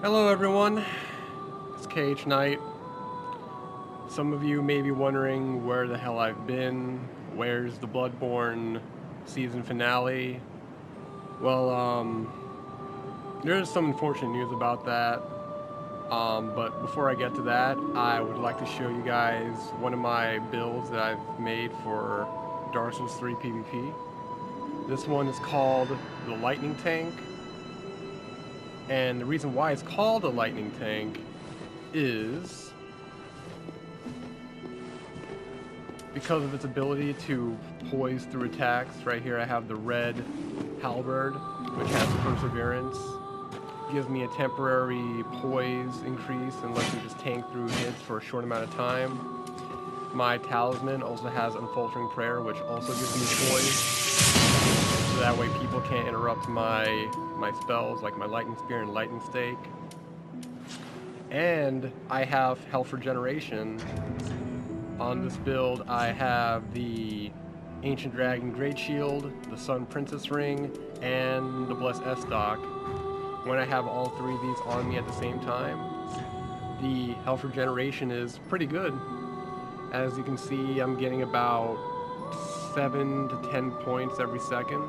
Hello everyone, it's KH Knight. Some of you may be wondering where the hell I've been. Where's the Bloodborne season finale? Well, there's some unfortunate news about that. But before I get to that, I would like to show you guys one of my builds that I've made for Dark Souls 3 PvP. This one is called the Lightning Tank, and the reason why it's called a Lightning Tank is because of its ability to poise through attacks. Right here I have the red halberd, which has perseverance. Gives me a temporary poise increase and lets me just tank through hits for a short amount of time. My talisman also has unfaltering prayer, which also gives me poise. So that way people can't interrupt my spells like my lightning spear and lightning stake. And I have health regeneration. On this build, I have the Ancient Dragon Great Shield, the Sun Princess Ring, and the Blessed S-Stock. When I have all three of these on me at the same time, the health regeneration is pretty good. As you can see, I'm getting about 7 to 10 points every second.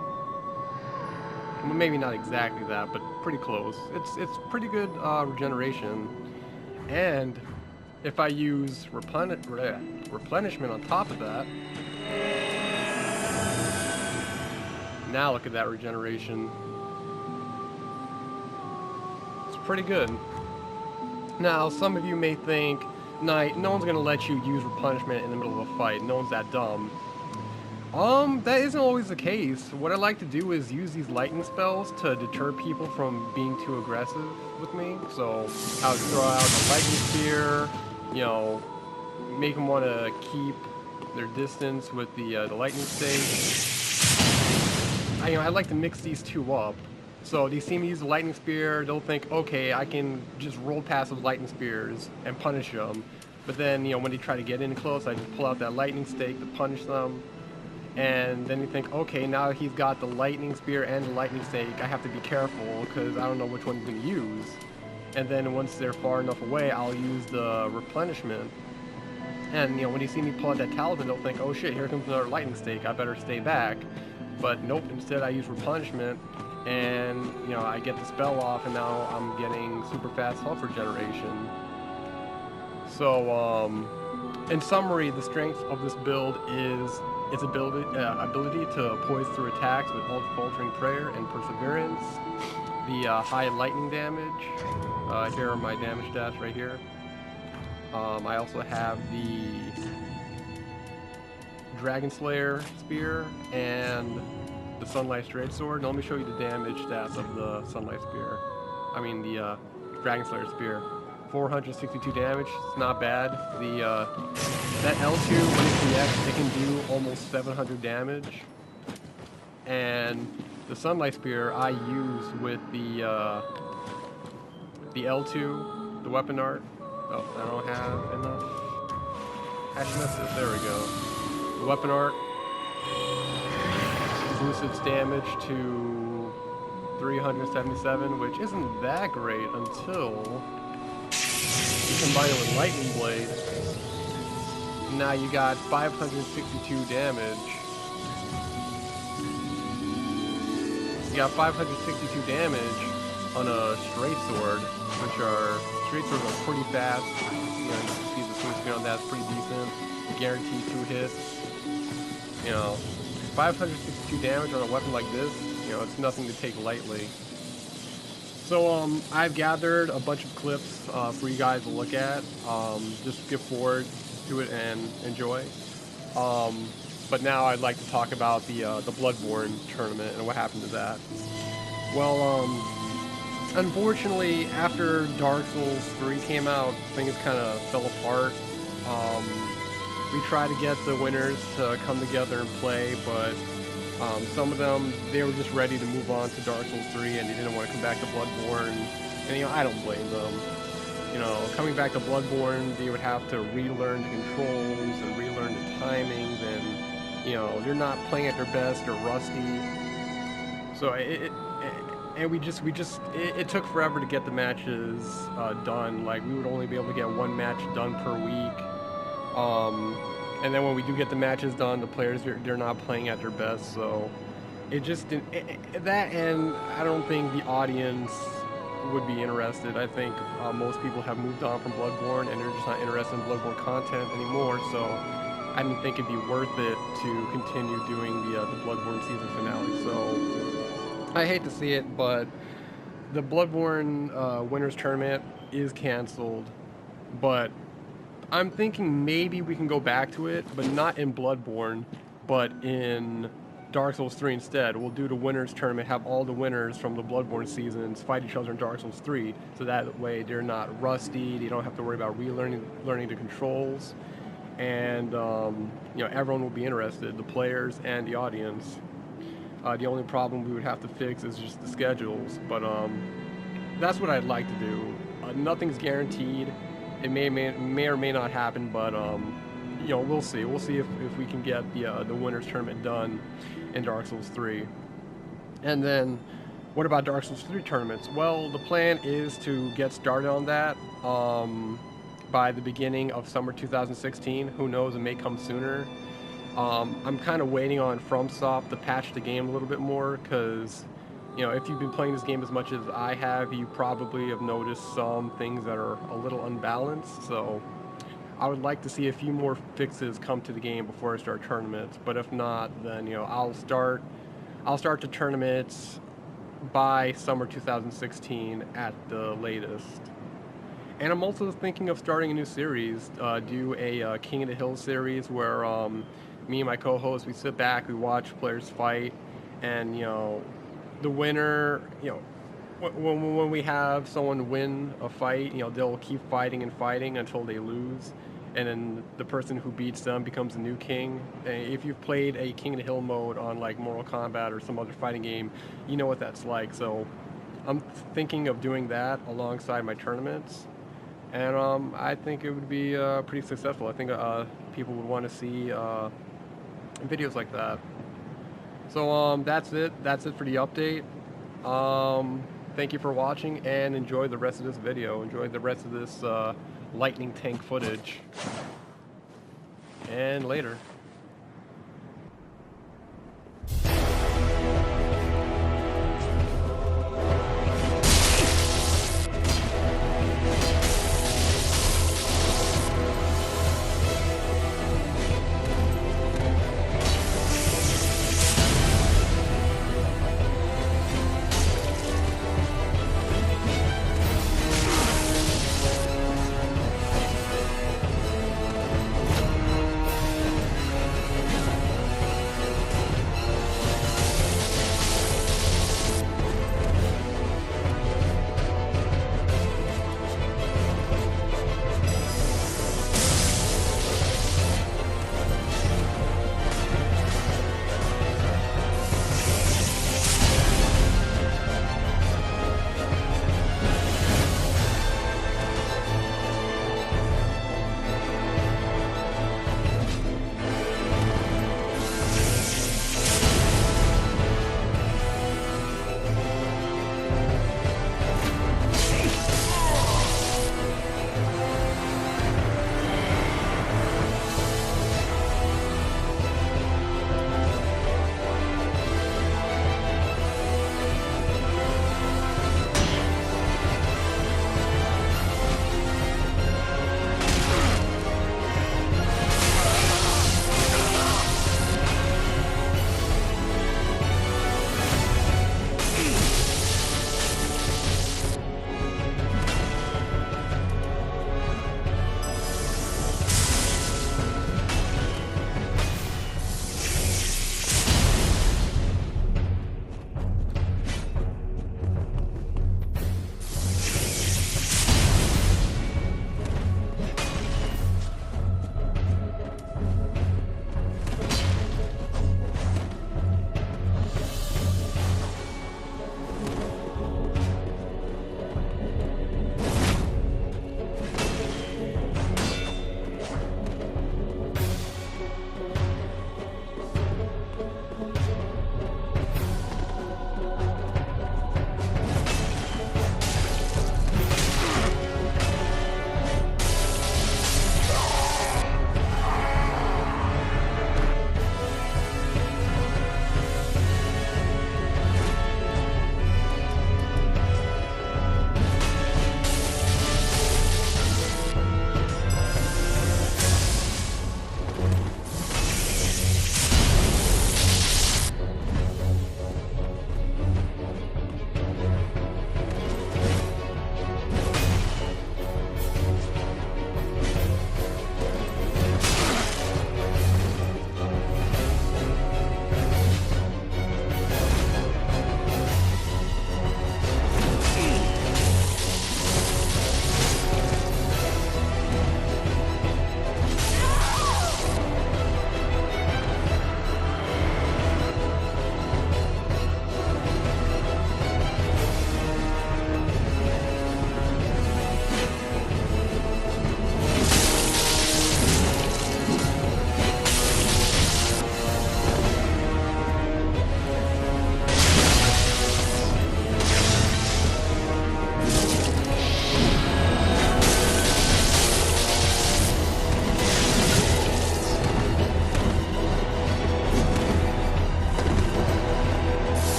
Well, maybe not exactly that, but pretty close. It's pretty good regeneration. And if I use replenishment on top of that, now look at that regeneration. It's pretty good. Now, some of you may think, Knight, no one's gonna let you use replenishment in the middle of a fight. No one's that dumb. That isn't always the case. What I like to do is use these lightning spells to deter people from being too aggressive with me. So I would throw out a lightning spear, you know, make them want to keep their distance with the lightning stake. I like to mix these two up. So they see me use the lightning spear, they'll think, okay, I can just roll past those lightning spears and punish them. But then, when they try to get in close, I just pull out that lightning stake to punish them. And then you think, okay, now he's got the lightning spear and the lightning stake, I have to be careful because I don't know which one he's going to use. And then once they're far enough away, I'll use the replenishment. And, when you see me pull out that talisman, they'll think, oh shit, here comes another lightning stake, I better stay back. But nope, instead I use replenishment, and, I get the spell off, and now I'm getting super fast health regeneration. So, in summary, the strength of this build is its ability to poise through attacks with faltering prayer and perseverance. The high lightning damage. Here are my damage stats right here. I also have the Dragon Slayer spear and the Sunlight Straight Sword. Now let me show you the damage stats of the Sunlight Spear. I mean the Dragon Slayer spear. 462 damage. It's not bad. The that L2 when it connects, it can do almost 700 damage. And the Sunlight Spear I use with the L2, the weapon art. Oh, I don't have enough. Hashimoto's, there we go. The weapon art boosts its damage to 377, which isn't that great until you combine it with Lightning Blade. Now you got 562 damage. You got 562 damage on a straight sword, straight swords are pretty fast. You can see the swing speed on that's pretty decent. Guaranteed 2 hits. 562 damage on a weapon like this, it's nothing to take lightly. So I've gathered a bunch of clips for you guys to look at. Just skip forward to it and enjoy. But now I'd like to talk about the Bloodborne tournament and what happened to that. Well, unfortunately, after Dark Souls 3 came out, things kind of fell apart. We tried to get the winners to come together and play, but some of them, they were just ready to move on to Dark Souls 3 and they didn't want to come back to Bloodborne. And, I don't blame them. Coming back to Bloodborne, they would have to relearn the controls and relearn the timings, and, they're not playing at their best, they're rusty. So and it took forever to get the matches done. Like, we would only be able to get one match done per week. And then when we do get the matches done, the players, they're not playing at their best. So it just didn't, that, and I don't think the audience would be interested. I think most people have moved on from Bloodborne, and they're just not interested in Bloodborne content anymore. So I didn't think it'd be worth it to continue doing the Bloodborne season finale. So I hate to see it, but the Bloodborne Winners Tournament is canceled. But I'm thinking maybe we can go back to it, but not in Bloodborne, but in Dark Souls 3 instead. We'll do the Winners Tournament, have all the winners from the Bloodborne seasons fight each other in Dark Souls 3, so that way they're not rusty, they don't have to worry about learning the controls, and everyone will be interested, the players and the audience. The only problem we would have to fix is just the schedules, but that's what I'd like to do. Nothing's guaranteed. It may or may not happen, but we'll see. We'll see if we can get the Winners Tournament done in Dark Souls 3. And then, what about Dark Souls 3 tournaments? Well, the plan is to get started on that by the beginning of summer 2016. Who knows? It may come sooner. I'm kind of waiting on FromSoft to patch the game a little bit more, because if you've been playing this game as much as I have, you probably have noticed some things that are a little unbalanced. So I would like to see a few more fixes come to the game before I start tournaments. But if not, then I'll start the tournaments by summer 2016 at the latest. And I'm also thinking of starting a new series, do a King of the Hill series where me and my co-host, we sit back, we watch players fight, and the winner, when we have someone win a fight, they'll keep fighting and fighting until they lose, and then the person who beats them becomes the new king. And if you've played a King of the Hill mode on like Mortal Kombat or some other fighting game, you know what that's like. So I'm thinking of doing that alongside my tournaments, and I think it would be pretty successful. I think people would want to see videos like that. So that's it. That's it for the update. Thank you for watching, and enjoy the rest of this video. Enjoy the rest of this lightning tank footage. And later.